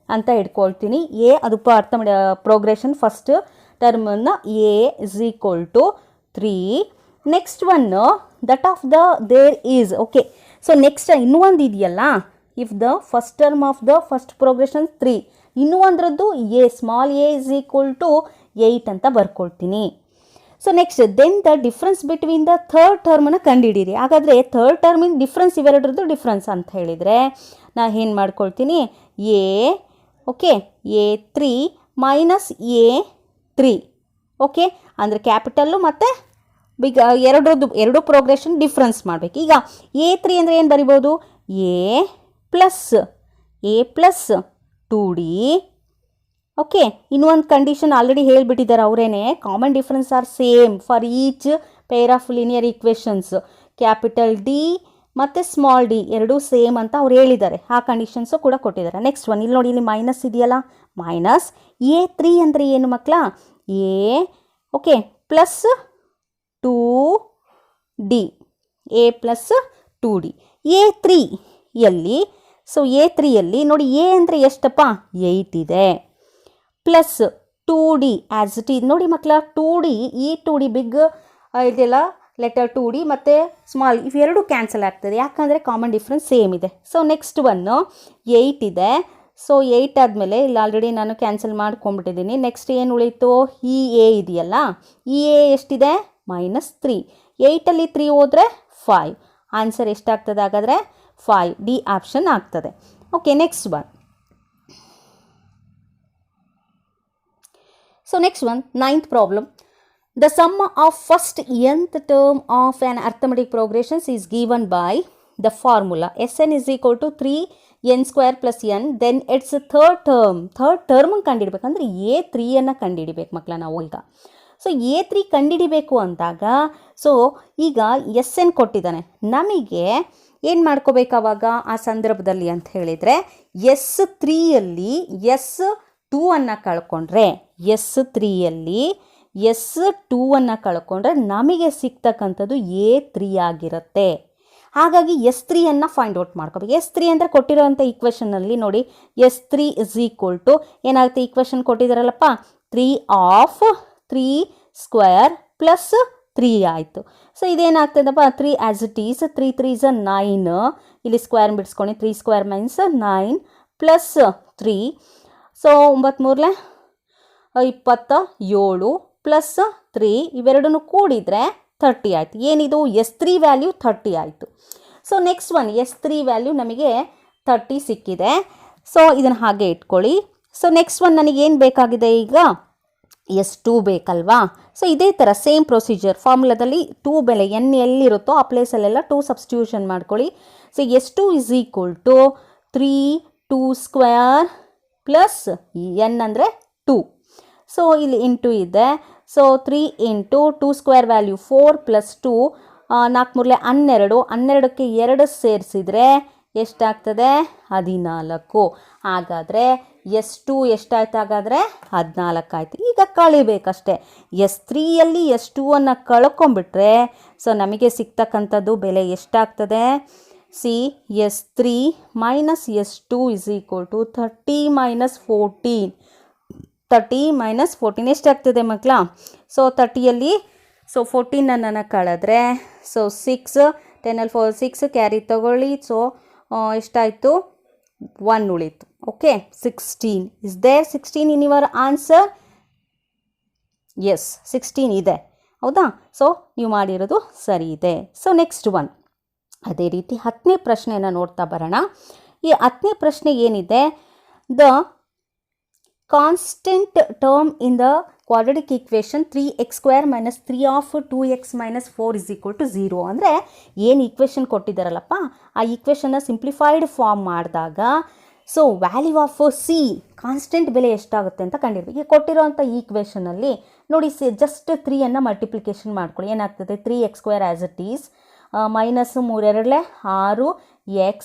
ಅಂತ ಇಟ್ಕೊಳ್ತೀನಿ. ಎ ಅದು ಪ್ರೋಗ್ರೆಷನ್ ಫಸ್ಟ್ ಟರ್ಮನ್ನು a is equal to 3. Next ಒನ್ನು that of the there is, okay. So next ಇನ್ನೂ ಒಂದು ಇದೆಯಲ್ಲ, if the first term of the first progression 3, ಇನ್ನೂ ಒಂದರದ್ದು a small a is equal to 8 ಅಂತ ಬರ್ಕೊಳ್ತೀನಿ. So next then the difference between the third ಟರ್ಮನ್ನು ಕಂಡುಹಿಡೀರಿ. ಹಾಗಾದರೆ ಥರ್ಡ್ ಟರ್ಮಿನ ಡಿಫ್ರೆನ್ಸ್ ಇವೆರಡರದ್ದು ಡಿಫ್ರೆನ್ಸ್ ಅಂತ ಹೇಳಿದರೆ ನಾನು ಏನು ಮಾಡ್ಕೊಳ್ತೀನಿ? A, okay, A3 minus A3. Okay, ಅಂದರೆ ಕ್ಯಾಪಿಟಲ್ಲು ಮತ್ತು ಬಿಗ್ ಎರಡು ಪ್ರೋಗ್ರೆಷನ್ ಡಿಫ್ರೆನ್ಸ್ ಮಾಡಬೇಕು. ಈಗ A3 ಅಂದರೆ ಏನು ಬರಿಬೋದು? A plus 2D. ಓಕೆ, ಇನ್ನೊಂದು ಕಂಡೀಷನ್ ಆಲ್ರೆಡಿ ಹೇಳಿಬಿಟ್ಟಿದ್ದಾರೆ ಅವರೇನೆ, common difference are same for each pair of linear equations. Capital D ಮತ್ತು ಸ್ಮಾಲ್ ಡಿ ಎರಡೂ ಸೇಮ್ ಅಂತ ಅವ್ರು ಹೇಳಿದ್ದಾರೆ. ಆ ಕಂಡೀಷನ್ಸು ಕೂಡ ಕೊಟ್ಟಿದ್ದಾರೆ. ನೆಕ್ಸ್ಟ್ ಒನ್, ಇಲ್ಲಿ ನೋಡಿ, ಇಲ್ಲಿ ಮೈನಸ್ ಇದೆಯಲ್ಲ, ಮೈನಸ್ A3 ಅಂದರೆ ಏನು ಮಕ್ಕಳ? A, okay, plus 2D. A plus 2D. A3 ಯಲ್ಲಿ ಸೊ A3ಯಲ್ಲಿ ನೋಡಿ ಎ ಅಂದರೆ ಎಷ್ಟಪ್ಪ 8 ಇದೆ plus 2D as it is ನೋಡಿ ಮಕ್ಕಳ 2D ಈ 2D ಬಿಗ್ ಇದೆಲ್ಲ ಲೆಟರ್ 2D ಮತ್ತು ಸ್ಮಾಲ್ ಇವೆರಡು ಕ್ಯಾನ್ಸಲ್ ಆಗ್ತದೆ ಯಾಕಂದರೆ ಕಾಮನ್ ಡಿಫ್ರೆನ್ಸ್ ಸೇಮ್ ಇದೆ. ಸೊ ನೆಕ್ಸ್ಟ್ ಒನ್ನು 8 ಇದೆ. ಸೊ 8 ಆದಮೇಲೆ ಇಲ್ಲಿ ಆಲ್ರೆಡಿ ನಾನು ಕ್ಯಾನ್ಸಲ್ ಮಾಡ್ಕೊಂಬಿಟ್ಟಿದ್ದೀನಿ. ನೆಕ್ಸ್ಟ್ ಏನು ಉಳೀತು ಈ ಎ ಇದೆಯಲ್ಲ ಈ ಎ ಎಷ್ಟಿದೆ -3 8ಅಲ್ಲಿ 3 ಹೋದರೆ 5 ಆನ್ಸರ್ ಎಷ್ಟಾಗ್ತದೆ ಹಾಗಾದರೆ 5 ಡಿ ಆಪ್ಷನ್ ಆಗ್ತದೆ. Okay next one. So next one, ninth problem. The sum of first nth term of an arithmetic progression is given by the formula Sn is equal to 3n square plus n. Then its third term ಕಂಡಿಡಿಬೇಕಂದ್ರೆ A3ಯನ್ನು ಕಂಡಿಡಿಬೇಕು ಮಕ್ಕಳ ನಾವು ಈಗ. So A3 ಕಂಡಿಡಿಬೇಕು ಅಂದಾಗ so ಈಗ Sn ಕೊಟ್ಟಿದ್ದಾನೆ ನಮಗೆ ಏನು ಮಾಡ್ಕೋಬೇಕು ಅವಾಗ ಆ ಸಂದರ್ಭದಲ್ಲಿ ಅಂತ ಹೇಳಿದರೆ S3ಯಲ್ಲಿ S2ಅನ್ನು ಕಳ್ಕೊಂಡ್ರೆ S3ಯಲ್ಲಿ S2ಅನ್ನು ಕಳ್ಕೊಂಡ್ರೆ ನಮಗೆ ಸಿಗ್ತಕ್ಕಂಥದ್ದು A3 ಆಗಿರುತ್ತೆ. ಹಾಗಾಗಿ S3ಅನ್ನು ಫೈಂಡ್ ಔಟ್ ಮಾಡ್ಕೋಬೇಕು. S3 ಅಂದರೆ ಕೊಟ್ಟಿರೋಂಥ ಈಕ್ವೇಷನ್ನಲ್ಲಿ ನೋಡಿ S3 ಇಸ್ ಈಕ್ವಲ್ ಟು ಏನಾಗುತ್ತೆ ಈಕ್ವೇಷನ್ ಕೊಟ್ಟಿದ್ದಾರಲ್ಲಪ್ಪ 3 ಆಫ್ 3 ಸ್ಕ್ವೇರ್ ಪ್ಲಸ್ 3 ಆಯಿತು. ಸೊ ಇದೇನಾಗ್ತದಪ್ಪ 3 ಆ್ಯಸ್ ಇಟ್ ಈಸ್ 3 3 ಇಸ್ 9 ಇಲ್ಲಿ ಸ್ಕ್ವೇರ್ ಬಿಡಿಸ್ಕೊಂಡು 3 square minus 9 plus 3 so 9 3 27 plus 3 ಇವೆರಡನ್ನು ಕೂಡಿದರೆ 30 ಆಯಿತು. ಏನಿದು S3 ವ್ಯಾಲ್ಯೂ 30 ಆಯಿತು. So next one S3 value ನಮಗೆ 30 ಸಿಕ್ಕಿದೆ. ಸೊ ಇದನ್ನು ಹಾಗೆ ಇಟ್ಕೊಳ್ಳಿ. ಸೊ ನೆಕ್ಸ್ಟ್ ಒನ್ ನನಗೇನು ಬೇಕಾಗಿದೆ ಈಗ S2 ಬೇಕಲ್ವಾ. ಸೊ ಇದೇ ಥರ ಸೇಮ್ ಪ್ರೊಸೀಜರ್ ಫಾರ್ಮುಲಾದಲ್ಲಿ 2 ಬೆಲೆ ಎನ್ ಎಲ್ಲಿರುತ್ತೋ ಆ ಪ್ಲೇಸಲ್ಲೆಲ್ಲ 2 ಸಬ್ಸ್ಟಿಟ್ಯೂಷನ್ ಮಾಡ್ಕೊಳ್ಳಿ. So S2 is equal to 3 2 square plus n ಅಂದರೆ 2. ಸೊ ಇಲ್ಲಿ ಇಂಟು ಇದೆ. So 3 into 2 square value 4 plus 2 4 3 12 12ಕ್ಕೆ 2 ಸೇರಿಸಿದರೆ ಎಷ್ಟಾಗ್ತದೆ 14. ಹಾಗಾದರೆ S2 ಎಷ್ಟಾಯ್ತು ಹಾಗಾದರೆ 14 ಆಯಿತು. ಈಗ ಕಳಿಬೇಕಷ್ಟೆ. S3ಯಲ್ಲಿ S2ಅನ್ನು ಕಳ್ಕೊಂಬಿಟ್ರೆ ಸೊ ನಮಗೆ ಸಿಗ್ತಕ್ಕಂಥದ್ದು ಬೆಲೆ ಎಷ್ಟಾಗ್ತದೆ see S3 minus S2 is equal to 30 minus 14 30 minus 14 ಎಷ್ಟಾಗ್ತದೆ ಮಕ್ಕಳ. ಸೊ 30ಯಲ್ಲಿ ಸೊ 14ಅನ್ನು ಕಳೆದ್ರೆ ಸೊ 6 10ಅಲ್ಲಿ 4 6 ಕ್ಯಾರಿ ತಗೊಳ್ಳಿ. ಸೊ ಎಷ್ಟಾಯಿತು 1 ಉಳಿತು. Okay 16 is there 16 in your answer. Yes 16 ಇದೆ ಹೌದಾ. ಸೊ ನೀವು ಮಾಡಿರೋದು ಸರಿ ಇದೆ. ಸೊ ನೆಕ್ಸ್ಟ್ ಒನ್ ಅದೇ ರೀತಿ 10ನೇ ಪ್ರಶ್ನೆಯನ್ನು ನೋಡ್ತಾ ಬರೋಣ. ಈ 10ನೇ ಪ್ರಶ್ನೆ ಏನಿದೆ the constant term in the quadratic equation 3x square minus 3 of 2x minus 4 is equal to 0 ಅಂದರೆ ಏನು ಈಕ್ವೇಷನ್ ಕೊಟ್ಟಿದ್ದಾರಲ್ಲಪ್ಪ ಆ ಈಕ್ವೇಷನ್ನ ಸಿಂಪ್ಲಿಫೈಡ್ ಫಾರ್ಮ್ ಮಾಡಿದಾಗ so value of C constant ಬೆಲೆ ಎಷ್ಟಾಗುತ್ತೆ ಅಂತ ಕಂಡಿರ್ಬೇಕು. ಈಗ ಕೊಟ್ಟಿರೋಂಥ ಈಕ್ವೇಷನಲ್ಲಿ ನೋಡಿ ಜಸ್ಟ್ 3ಅನ್ನು ಮಲ್ಟಿಪ್ಲಿಕೇಶನ್ ಮಾಡ್ಕೊಳ್ಳಿ. ಏನಾಗ್ತದೆ 3x square as it is minus 3 2 6 x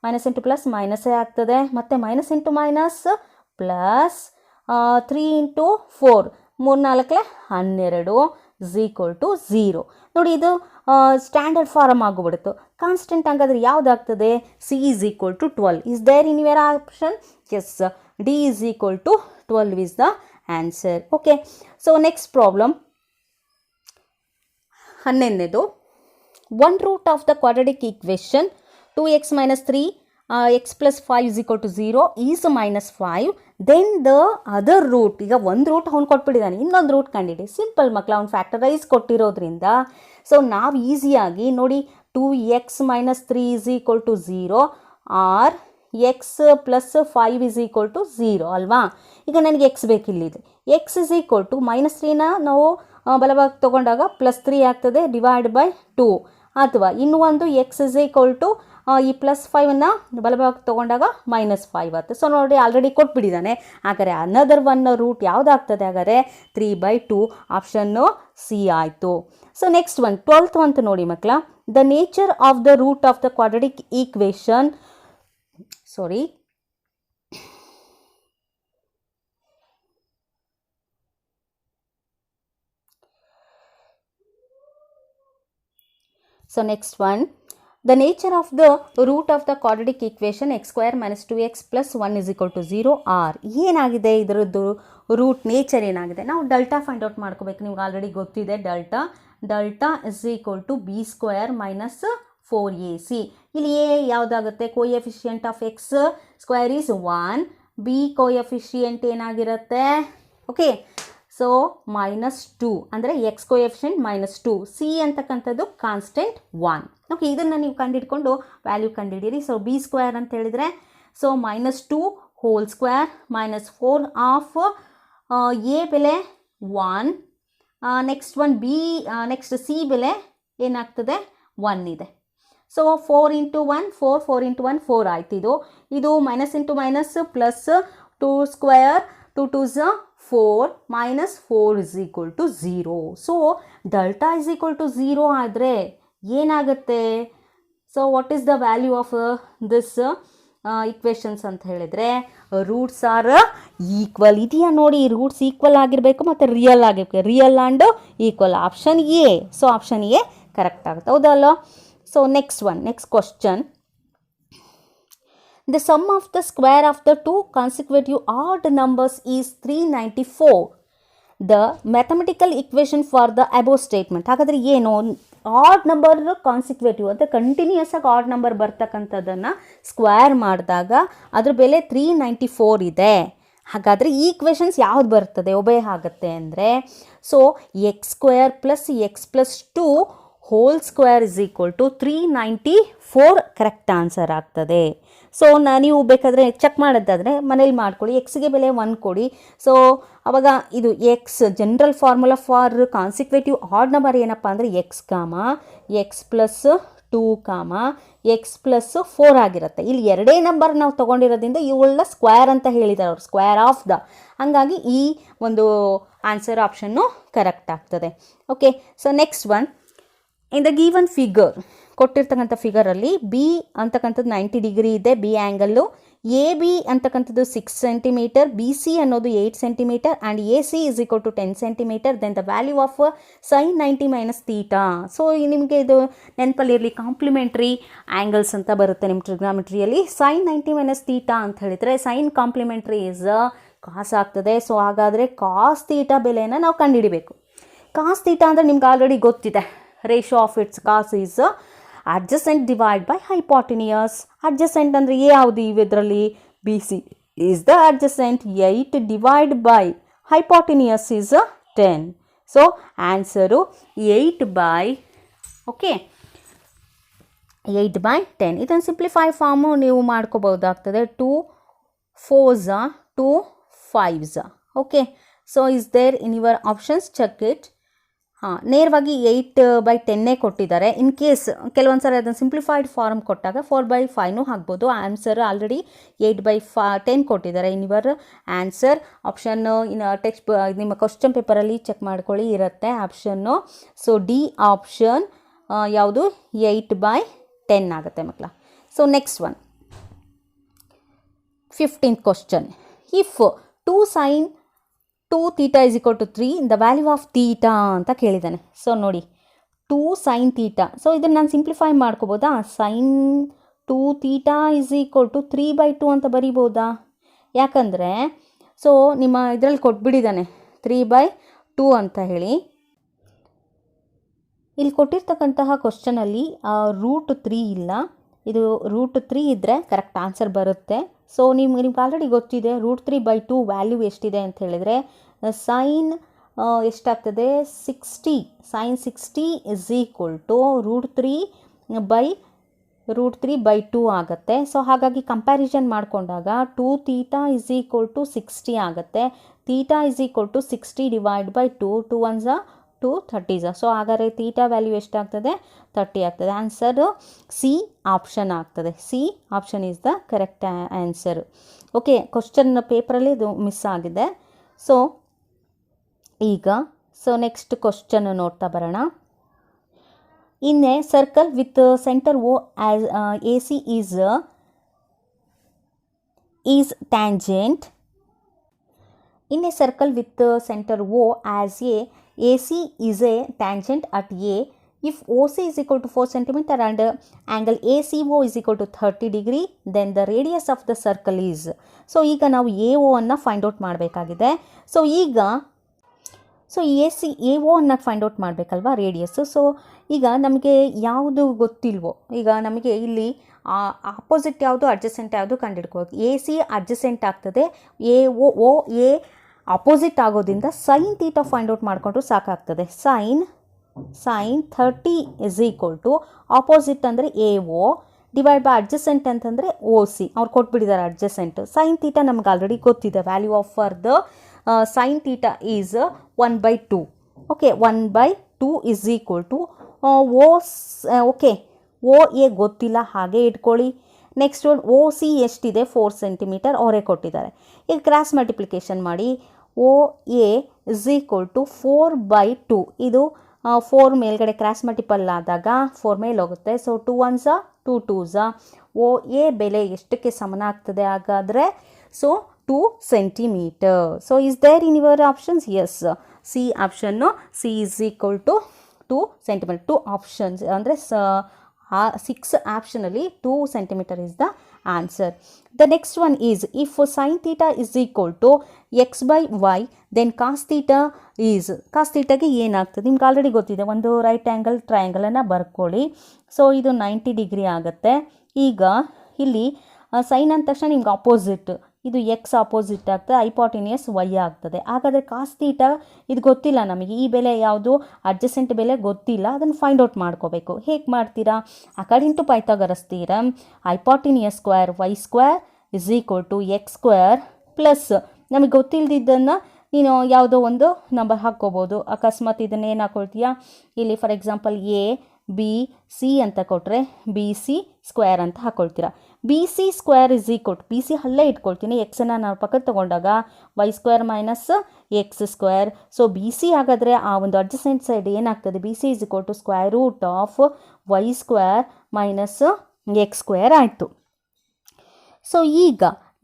minus into plus ಮೈನಸ್ಸೇ ಆಗ್ತದೆ. ಮತ್ತು minus into minus plus 3 into 4 3 4 12 is equal to 0. ನೋಡಿ ಇದು ಸ್ಟ್ಯಾಂಡರ್ಡ್ ಫಾರಮ್ ಆಗಿಬಿಡ್ತು. ಕಾನ್ಸ್ಟೆಂಟ್ ಹಂಗಾದ್ರೆ ಯಾವುದಾಗ್ತದೆ c is equal to 12 is there in your option. S d is equal to 12 is the answer. Okay so next problem 11ನೇದು. One root of the quadratic equation 2x minus 3 x plus 5 is equal to 0 is minus 5 then the other root. ಈಗ ಒಂದು root ಅವ್ನು ಕೊಟ್ಬಿಟ್ಟಿದ್ದಾನೆ, ಇನ್ನೊಂದು root ಕಂಡಿಡಿ. Simple ಮಕ್ಕಳ ಅವ್ನು factorise ಕೊಟ್ಟಿರೋದ್ರಿಂದ so ನಾವು ಈಸಿಯಾಗಿ ನೋಡಿ 2x minus 3 is equal to 0 or x plus 5 is equal to 0 ಅಲ್ವಾ. ಈಗ ನನಗೆ ಎಕ್ಸ್ ಬೇಕಿಲ್ಲಿದೆ. X is equal to minus 3ನ ನಾವು ಬಲವಾಗಿ ತೊಗೊಂಡಾಗ ಪ್ಲಸ್ 3 ಆಗ್ತದೆ ಡಿವೈಡ್ ಬೈ 2. ಅಥವಾ ಇನ್ನೂ ಒಂದು ಎಕ್ಸ್ ಇಸ್ ಈಕ್ವಲ್ ಟು ಈ ಪ್ಲಸ್ 5ಅನ್ನು ಬಲಭಾಗ ತೊಗೊಂಡಾಗ ಮೈನಸ್ 5 ಆಗುತ್ತೆ. ಸೊ ನೋಡಿ ಆಲ್ರೆಡಿ ಕೊಟ್ಬಿಟ್ಟಿದ್ದಾನೆ. ಹಾಗಾದರೆ ಅನದರ್ ಒನ್ ರೂಟ್ ಯಾವುದಾಗ್ತದೆ ಹಾಗಾದರೆ 3/2 ಆಪ್ಷನ್ನು ಸಿ ಆಯಿತು. ಸೊ ನೆಕ್ಸ್ಟ್ ಒನ್ 12th ಅಂತ ನೋಡಿ ಮಕ್ಕಳ. The nature of the root of the quadratic equation sorry So next one, The nature of the root of the quadratic equation x square minus 2x plus 1 is equal to 0 r. ಏನಾಗಿದೆ ಇದರದ್ದು root nature ಏನಾಗಿದೆ? ನಾವು ಡಲ್ಟಾ find out ಮಾಡ್ಕೋಬೇಕು. ನಿಮ್ಗೆ already ಗೊತ್ತಿದೆ delta is equal to b square minus 4ac. ಇಲ್ಲಿ a ಯಾವುದಾಗುತ್ತೆ? Coefficient of x square is 1, b coefficient ಏನಾಗಿರುತ್ತೆ? ಓಕೆ, ಸೊ -2 ಅಂದರೆ ಎಕ್ಸ್ ಕೋಎಫಿಷಿಯಂಟ್ -2, ಸಿ ಅಂತಕ್ಕಂಥದ್ದು ಕಾನ್ಸ್ಟೆಂಟ್ 1. ಓಕೆ, ಇದನ್ನು ನೀವು ಕಂಡುಹಿಡ್ಕೊಂಡು ವ್ಯಾಲ್ಯೂ ಕಂಡುಹಿಡೀರಿ. ಸೊ ಬಿ ಸ್ಕ್ವೇರ್ ಅಂತ ಹೇಳಿದರೆ so -2 whole square -4 of a ಬೆಲೆ 1, next one b, next c ಬೆಲೆ ಏನಾಗ್ತದೆ? 1 ಇದೆ. ಸೊ 4 × 1 4, 4 × 1 4 ಆಯ್ತು. ಇದು minus into minus plus 2 square 2 2s 4 -4 is equal to 0. So delta is equal to 0 ಆದರೆ ಏನಾಗುತ್ತೆ? So what is the value of this equations ಅಂತ ಹೇಳಿದರೆ ರೂಟ್ಸ್ ಆರ್ ಈಕ್ವಲ್ ಇದೆಯಾ ನೋಡಿ. ರೂಟ್ಸ್ ಈಕ್ವಲ್ ಆಗಿರಬೇಕು ಮತ್ತು ರಿಯಲ್ ಆಗಿರಬೇಕು. Real and equal, option A. So option A correct ಆಗುತ್ತೆ, ಹೌದಲ್ಲ? So next question. The sum of the square of the two consecutive odd numbers is 394. The mathematical equation for the above statement. ಹಾಗಾದರೆ ಏನು? Odd number ಕಾನ್ಸಿಕ್ವೇಟಿವ್ ಅಂದರೆ continuous ಆಗಿ odd number ಬರ್ತಕ್ಕಂಥದ್ದನ್ನು square ಮಾಡಿದಾಗ ಅದ್ರ ಬೆಲೆ 394 ಇದೆ. ಹಾಗಾದರೆ ಈ ಇಕ್ವೇಷನ್ಸ್ ಯಾವ್ದು ಬರ್ತದೆ, ಒಬೇ ಆಗುತ್ತೆ ಅಂದರೆ so x square plus x plus 2 whole square is equal to 394 correct answer ಆಗ್ತದೆ. ಸೊ ನೀವು ಬೇಕಾದರೆ ಚೆಕ್ ಮಾಡೋದಾದರೆ ಮನೇಲಿ ಮಾಡ್ಕೊಳ್ಳಿ. ಎಕ್ಸ್ಗೆ ಬೆಲೆ 1 ಕೊಡಿ. ಸೊ ಅವಾಗ ಇದು x general formula for consecutive odd number ಏನಪ್ಪ ಅಂದರೆ ಎಕ್ಸ್ ಪ್ಲಸ್ 2 ಎಕ್ಸ್ ಪ್ಲಸ್ 4 ಆಗಿರುತ್ತೆ. ಇಲ್ಲಿ ಎರಡೇ ನಂಬರ್ ನಾವು ತೊಗೊಂಡಿರೋದ್ರಿಂದ ಇವುಗಳ ಸ್ಕ್ವೇರ್ ಅಂತ ಹೇಳಿದ್ದಾರೆ ಅವರು, ಸ್ಕ್ವೇರ್ ಆಫ್ ದ. ಹಾಗಾಗಿ ಈ ಒಂದು ಆನ್ಸರ್ ಆಪ್ಷನ್ನು ಕರೆಕ್ಟ್ ಆಗ್ತದೆ. Okay, so next one. In the given figure, ಕೊಟ್ಟಿರ್ತಕ್ಕಂಥ ಫಿಗರಲ್ಲಿ ಬಿ ಅಂತಕ್ಕಂಥದ್ದು 90 ಡಿಗ್ರಿ ಇದೆ, ಬಿ ಆ್ಯಂಗಲ್ಲು. ಎ ಬಿ ಅಂತಕ್ಕಂಥದ್ದು 6 ಸೆಂಟಿಮೀಟರ್, ಬಿ ಸಿ ಅನ್ನೋದು 8 centimetre and A C is equal to 10 centimetre. Then the value of sine 90 minus theta. So ನಿಮಗೆ ಇದು ನೆನಪಲ್ಲಿರಲಿ, complementary angles ಅಂತ ಬರುತ್ತೆ ನಿಮ್ಮ ಟ್ರಿಗ್ನಾಮೆಟ್ರಿಯಲ್ಲಿ. ಸೈನ್ 90 ಮೈನಸ್ ತೀಟಾ ಅಂತ ಹೇಳಿದರೆ ಸೈನ್ ಕಾಂಪ್ಲಿಮೆಂಟ್ರಿ ಇಸ್ ಕಾಸ್ ಆಗ್ತದೆ. ಸೊ ಹಾಗಾದರೆ ಕಾಸ್ ತೀಟಾ ಬೆಲೆಯನ್ನು ನಾವು ಕಂಡುಹಿಡಿಬೇಕು. ಕಾಸ್ ತೀಟಾ ಅಂದರೆ ನಿಮ್ಗೆ ಆಲ್ರೆಡಿ ಗೊತ್ತಿದೆ. Ratio of it's cos is adjacent divide by hypotenuse. Adjacent ಅಂದರೆ ಯಾವುದು ಇದರಲ್ಲಿ? B c is the adjacent. 8 divide by hypotenuse is 10. So answer 8 by 10. ಇದನ್ನು ಸಿಂಪ್ಲಿಫೈ ಫಾರ್ಮು ನೀವು ಮಾಡ್ಕೋಬಹುದಾಗ್ತದೆ. 2 4s 2 5s. Okay, so is there in your options, check it. ನೇರವಾಗಿ 8/10 ಕೊಟ್ಟಿದ್ದಾರೆ. In case ಕೆಲವೊಂದು ಸರಿ ಅದನ್ನು ಸಿಂಪ್ಲಿಫೈಡ್ ಫಾರ್ಮ್ ಕೊಟ್ಟಾಗ 4/5 ಹಾಕ್ಬೋದು. ಆನ್ಸರ್ ಆಲ್ರೆಡಿ 8/10 ಕೊಟ್ಟಿದ್ದಾರೆ. ಇನ್ your answer option in text ನಿಮ್ಮ ಕ್ವಶನ್ ಪೇಪರಲ್ಲಿ ಚೆಕ್ ಮಾಡ್ಕೊಳ್ಳಿ, ಇರುತ್ತೆ ಆಪ್ಷನ್ನು. ಸೊ ಡಿ ಆಪ್ಷನ್ ಯಾವುದು? 8/10 ಆಗುತ್ತೆ ಮಕ್ಕಳ. So next one, 15th question. If 2 sin 2 theta is equal to 3, the value of theta ಅಂತ ಕೇಳಿದ್ದಾನೆ. ಸೊ ನೋಡಿ, 2 sin theta. ಸೊ ಇದನ್ನು ನಾನು simplify ಮಾಡ್ಕೋಬೋದಾ? sin 2 theta is equal to 3/2 ಅಂತ ಬರೀಬೋದಾ? ಯಾಕಂದರೆ ಸೊ ನಿಮ್ಮ ಇದರಲ್ಲಿ ಕೊಟ್ಬಿಟ್ಟಿದ್ದಾನೆ 3/2 ಅಂತ ಹೇಳಿ. ಇಲ್ಲಿ ಕೊಟ್ಟಿರ್ತಕ್ಕಂತಹ ಕ್ವಶನಲ್ಲಿ √3 ಇಲ್ಲ. ಇದು √3 ಇದ್ದರೆ ಕರೆಕ್ಟ್ ಆನ್ಸರ್ ಬರುತ್ತೆ. ಸೊ ನಿಮ್ಗೆ ಆಲ್ರೆಡಿ ಗೊತ್ತಿದೆ √3/2 ವ್ಯಾಲ್ಯೂ ಎಷ್ಟಿದೆ ಅಂತ ಹೇಳಿದರೆ ಸೈನ್ ಎಷ್ಟಾಗ್ತದೆ? 60. ಸೈನ್ 60 ಇಸ್ ಈಕ್ವಲ್ ಟು √3/2 ಆಗುತ್ತೆ. ಸೊ ಹಾಗಾಗಿ ಕಂಪ್ಯಾರಿಸನ್ ಮಾಡಿಕೊಂಡಾಗ 2 ಥೀಟಾ ಇಸ್ ಈಕ್ವಲ್ ಟು 60 ಆಗುತ್ತೆ. Theta is equal to 60 divide by 2, 2 1s 2 30s. So ಹಾಗಾದರೆ ಥೀಟಾ ವ್ಯಾಲ್ಯೂ ಎಷ್ಟಾಗ್ತದೆ? 30 ಆಗ್ತದೆ. ಆನ್ಸರು ಸಿ ಆಪ್ಷನ್ ಆಗ್ತದೆ. C option is the correct answer. Okay, question ಪೇಪರಲ್ಲಿ ಇದು ಮಿಸ್ ಆಗಿದೆ. ಸೊ ಈಗ ನೆಕ್ಸ್ಟ್ ಕ್ವಶನ್ ನೋಡ್ತಾ ಬರೋಣ. In a circle with centre O as AC is tangent. In a circle with center O as AC is a tangent at A, If OC is equal to 4 centimeter and angle ACO is equal to 30 degree, then the radius of the circle is. So ಈಗ ನಾವು AO ಅನ್ನು find out ಮಾಡಬೇಕಾಗಿದೆ. So AO ಅನ್ನು find out ಮಾಡಬೇಕಲ್ವಾ radius. So ಈಗ ನಮಗೆ ಯಾವುದು ಗೊತ್ತಿಲ್ವೋ, ಈಗ ನಮಗೆ ಇಲ್ಲಿ ಆಪೋಸಿಟ್ ಯಾವುದು ಅಡ್ಜಸೆಂಟ್ ಯಾವುದು ಕಂಡುಹಿಡ್ಕೋಬೇಕು. AC ಅಡ್ಜಸೆಂಟ್ ಆಗ್ತದೆ, A ಆಪೋಸಿಟ್ ಆಗೋದ್ರಿಂದ ಸೈನ್ ಥೀಟಾ ಫೈಂಡ್ ಔಟ್ ಮಾಡಿಕೊಂಡ್ರು ಸಾಕಾಗ್ತದೆ. Sine 30 is equal to opposite ಅಂದರೆ AO ಡಿವೈಡ್ ಬೈ ಅಡ್ಜಸೆಂಟ್ ಅಂತಂದರೆ OC. ಅವ್ರು ಕೊಟ್ಬಿಟ್ಟಿದ್ದಾರೆ ಅಡ್ಜಸೆಂಟ್. ಸೈನ್ ಥೀಟಾ ನಮ್ಗೆ ಆಲ್ರೆಡಿ ಗೊತ್ತಿದೆ. Value of for the sine theta is 1/2. Okay, 1/2 is equal to okay OA ಗೊತ್ತಿಲ್ಲ, ಹಾಗೆ ಇಟ್ಕೊಳ್ಳಿ. ನೆಕ್ಸ್ಟ್ OC ಎಷ್ಟಿದೆ 4 ಸೆಂಟಿಮೀಟರ್ ಅವರೇ ಕೊಟ್ಟಿದ್ದಾರೆ. ಈಗ ಕ್ರಾಸ್ ಮಲ್ಟಿಪ್ಲಿಕೇಶನ್ ಮಾಡಿ. OA is equal to 4/2. ಇದು 4 ಮೇಲ್ಗಡೆ ಕ್ರಾಸ್ ಮಲ್ಟಿಪಲ್ ಆದಾಗ 4 ಮೇಲೆ ಹೋಗುತ್ತೆ. So 2 1s 2 2s. OA ಬೆಲೆ ಎಷ್ಟಕ್ಕೆ ಸಮನಾಗ್ತದೆ ಹಾಗಾದರೆ? So 2 centimetre. So is there in your options? Yes, C option. C is equal to 2 centimetre. 2 options ಅಂದರೆ 6 ಆಪ್ಷನಲ್ಲಿ 2 centimeter is the answer. The next one is, if sin theta is equal to x/y, then cos theta is. cos thetaಗೆ ಏನಾಗ್ತದೆ ನಿಮ್ಗೆ already ಗೊತ್ತಿದೆ. ಒಂದು right angle ಟ್ರಯಾಂಗಲನ್ನು ಬರ್ಕೊಳ್ಳಿ. So ಇದು 90 degree ಆಗುತ್ತೆ. ಈಗ ಇಲ್ಲಿ ಸೈನ್ ಅಂದ ತಕ್ಷಣ ನಿಮ್ಗೆ ಆಪೋಸಿಟ್, ಇದು ಎಕ್ಸ್ ಆಪೋಸಿಟ್ ಆಗ್ತದೆ, ಹೈಪಾಟಿನಿಯಸ್ ವೈ ಆಗ್ತದೆ. ಹಾಗಾದರೆ ಕಾಸ್ ಥೀಟಾ ಇದು ಗೊತ್ತಿಲ್ಲ ನಮಗೆ, ಈ ಬೆಲೆ ಯಾವುದು ಅಡ್ಜಸೆಂಟ್ ಬೆಲೆ ಗೊತ್ತಿಲ್ಲ, ಅದನ್ನು ಫೈಂಡ್ ಔಟ್ ಮಾಡ್ಕೋಬೇಕು. ಹೇಗೆ ಮಾಡ್ತೀರಾ? According to Pythagoras theorem, hypotenuse square y square is equal to x square plus ನಮಗೆ ಗೊತ್ತಿಲ್ಲದಿದ್ದನ್ನು ನೀನು ಯಾವುದೋ ಒಂದು ನಂಬರ್ ಹಾಕ್ಕೋಬೋದು. ಅಕಸ್ಮಾತ್ ಇದನ್ನು ಏನು ಹಾಕ್ಕೊಳ್ತೀಯಾ, ಇಲ್ಲಿ ಫಾರ್ ಎಕ್ಸಾಂಪಲ್ ABC ಅಂತ ಕೊಟ್ಟರೆ BC ಸ್ಕ್ವೇರ್ ಅಂತ ಹಾಕ್ಕೊಳ್ತೀರಾ. BC square is equal to, BC ಅಲ್ಲೇ ಇಟ್ಕೊಳ್ತೀನಿ, ಎಕ್ಸನ್ನು ನಾವು ಪಕ್ಕದ ತೊಗೊಂಡಾಗ y square minus x square. So BC ಹಾಗಾದರೆ ಆ ಒಂದು ಅಡ್ಜಸೆಂಟ್ ಸೈಡ್ ಏನಾಗ್ತದೆ? BC is equal to square root of y square minus x square ಆಯಿತು. ಸೊ ಈಗ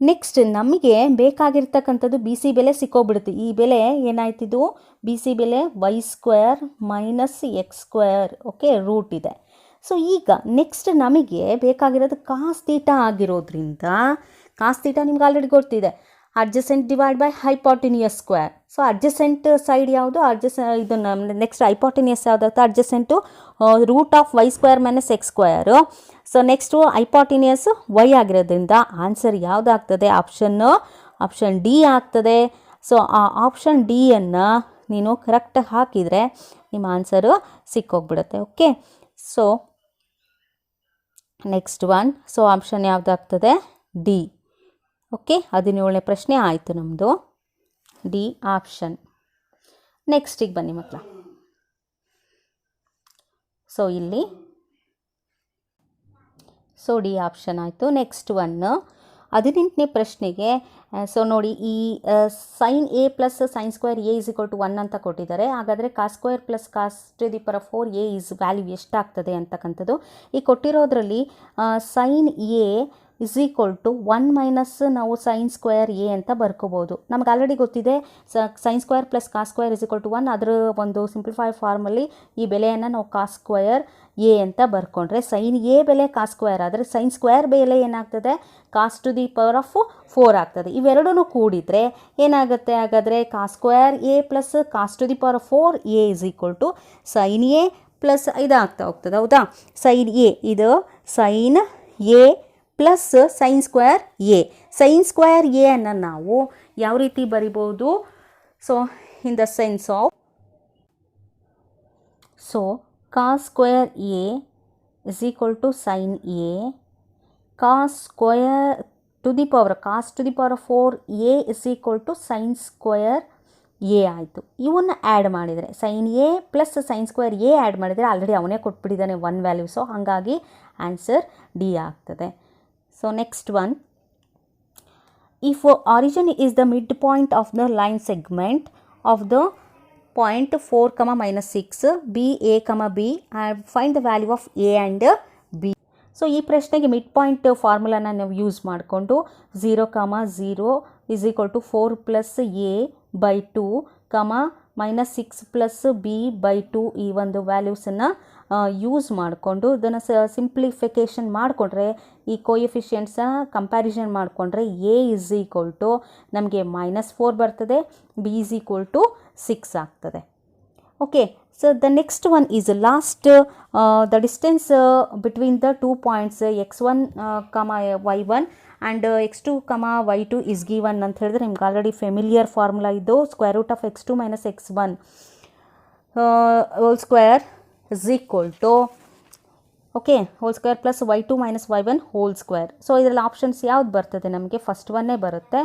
ನೆಕ್ಸ್ಟ್ ನಮಗೆ ಬೇಕಾಗಿರ್ತಕ್ಕಂಥದ್ದು BC ಬೆಲೆ ಸಿಕ್ಕೋಗ್ಬಿಡುತ್ತೆ. ಈ ಬೆಲೆ ಏನಾಯ್ತಿದು? BC ಬೆಲೆ y square minus x square, okay, root ಇದೆ. ಸೊ ಈಗ ನೆಕ್ಸ್ಟ್ ನಮಗೆ ಬೇಕಾಗಿರೋದು ಕಾಸ್ ಥೀಟಾ ಆಗಿರೋದ್ರಿಂದ, ಕಾಸ್ ಥೀಟಾ ನಿಮ್ಗೆ ಆಲ್ರೆಡಿ ಗೊತ್ತಿದೆ, adjacent divide by hypotenuse square. So adjacent side ಯಾವುದು? ಇದು ನೆಕ್ಸ್ಟ್ ಹೈಪಾಟಿನಿಯಸ್ ಯಾವುದಾಗ್ತದೆ? Adjacent root of y square minus x square. So next hypotenuse y ಆಗಿರೋದ್ರಿಂದ ಆನ್ಸರ್ ಯಾವುದಾಗ್ತದೆ? ಆಪ್ಷನ್ ಡಿ ಆಗ್ತದೆ. ಸೊ ಆ ಆಪ್ಷನ್ ಡಿಯನ್ನು ನೀನು ಕರೆಕ್ಟಾಗಿ ಹಾಕಿದರೆ ನಿಮ್ಮ ಆನ್ಸರು ಸಿಕ್ಕೋಗ್ಬಿಡುತ್ತೆ. Okay, so next one. So option ಯಾವುದಾಗ್ತದೆ? ಡಿ. ಓಕೆ, 17ನೇ ಪ್ರಶ್ನೆ ಆಯಿತು ನಮ್ಮದು, ಡಿ ಆಪ್ಷನ್. ನೆಕ್ಸ್ಟಿಗೆ ಬನ್ನಿ ಮಕ್ಕಳ. ಸೊ ಇಲ್ಲಿ ಸೊ ಡಿ ಆಪ್ಷನ್ ಆಯಿತು. ನೆಕ್ಸ್ಟ್ ಒನ್ನು 18ನೇ ಪ್ರಶ್ನೆಗೆ. ಸೊ ನೋಡಿ, ಈ sine A plus sine square A is equal to 1 ಅಂತ ಕೊಟ್ಟಿದ್ದಾರೆ. ಹಾಗಾದರೆ cos square plus cos to the power 4 A is value ಎಷ್ಟಾಗ್ತದೆ ಅಂತಕ್ಕಂಥದ್ದು ಈ ಕೊಟ್ಟಿರೋದ್ರಲ್ಲಿ sine a is equal to 1 minus ನಾವು ಸೈನ್ ಸ್ಕ್ವೇರ್ ಎ ಅಂತ ಬರ್ಕೋಬೋದು. ನಮ್ಗೆ ಆಲ್ರೆಡಿ ಗೊತ್ತಿದೆ sine square plus cos square is equal to 1. ಅದರ ಒಂದು ಸಿಂಪ್ಲಿಫೈ ಫಾರ್ಮಲ್ಲಿ ಈ ಬೆಲೆಯನ್ನು ನಾವು ಕಾಸ್ ಸ್ಕ್ವೇರ್ ಎ ಅಂತ ಬರ್ಕೊಂಡ್ರೆ ಸೈನ್ ಎ ಬೆಲೆ ಕಾಸ್ ಸ್ಕ್ವೇರ್ ಆದರೆ ಸೈನ್ ಸ್ಕ್ವೇರ್ ಬೆಲೆ ಏನಾಗ್ತದೆ? Cos to the power of 4 ಆಗ್ತದೆ. ಇವೆರಡೂ ಕೂಡಿದರೆ ಏನಾಗುತ್ತೆ? ಹಾಗಾದರೆ cos square A plus cos to the power 4 A is equal to sine A plus ಇದಾಗ್ತಾ ಹೋಗ್ತದೆ. ಹೌದಾ? ಸೈನ್ ಎ ಇದು sine A plus sine square A. Sine square A ಅನ್ನು ನಾವು ಯಾವ ರೀತಿ ಬರಿಬೋದು? So in the sense of, so cos square A is equal to sine A, cos square to the power 4 A is equal to sine square A ಆಯಿತು. ಇವನ್ನ add ಮಾಡಿದರೆ sine A plus sine square A add ಮಾಡಿದರೆ already ಅವನೇ ಕೊಟ್ಬಿಟ್ಟಿದ್ದಾನೆ 1 value. So ಹಾಗಾಗಿ answer D ಆಗ್ತದೆ. So next one, if origin is the midpoint of the line segment of the point 4, -6, B, A, B, and find the value of A and B. So ಈ ಪ್ರಶ್ನೆಗೆ mid point ಫಾರ್ಮುಲಾನ ನಾವು use ಮಾಡಿಕೊಂಡು 0, 0 is equal to 4 + a/2, -6 plus b/2 ಈ ಒಂದು ವ್ಯಾಲ್ಯೂಸನ್ನು use ಮಾಡಿಕೊಂಡು ಇದನ್ನು simplification ಮಾಡಿಕೊಂಡ್ರೆ ಈ ಕೋಎಫಿಷಿಯೆಂಟ್ಸ್ನ ಕಂಪ್ಯಾರಿಸನ್ ಮಾಡಿಕೊಂಡ್ರೆ a ಇಸ್ ಈಕ್ವಲ್ ಟು ನಮಗೆ -4 ಬರ್ತದೆ, b ಇಸ್ ಈಕ್ವಲ್ ಟು 6 ಆಗ್ತದೆ. Okay, so the next one is last the distance between the 2 points x1, y1 and x2, y2 is given ಅಂತ ಹೇಳಿದ್ರೆ ನಿಮ್ಗೆ ಆಲ್ರೆಡಿ ಫೆಮಿಲಿಯರ್ ಫಾರ್ಮುಲಾ ಇದು. √(x2 - x1) whole square is equal to okay whole square plus y2 - y1 whole square. So ಇದರಲ್ಲಿ options ಯಾವ್ದು ಬರ್ತದೆ ನಮಗೆ? First ಒನ್ನೇ ಬರುತ್ತೆ.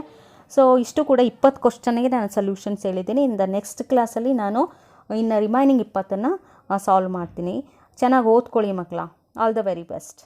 So ಇಷ್ಟು ಕೂಡ 20 ಕ್ವಶನ್ಗೆ ನಾನು ಸೊಲ್ಯೂಷನ್ಸ್ ಹೇಳಿದ್ದೀನಿ. ಇನ್ ದ ನೆಕ್ಸ್ಟ್ ಕ್ಲಾಸಲ್ಲಿ ನಾನು ಇನ್ನು ರಿಮೈನಿಂಗ್ 20 ಸಾಲ್ವ್ ಮಾಡ್ತೀನಿ. ಚೆನ್ನಾಗಿ ಓದ್ಕೊಳ್ಳಿ ಮಕ್ಕಳ. All the very best.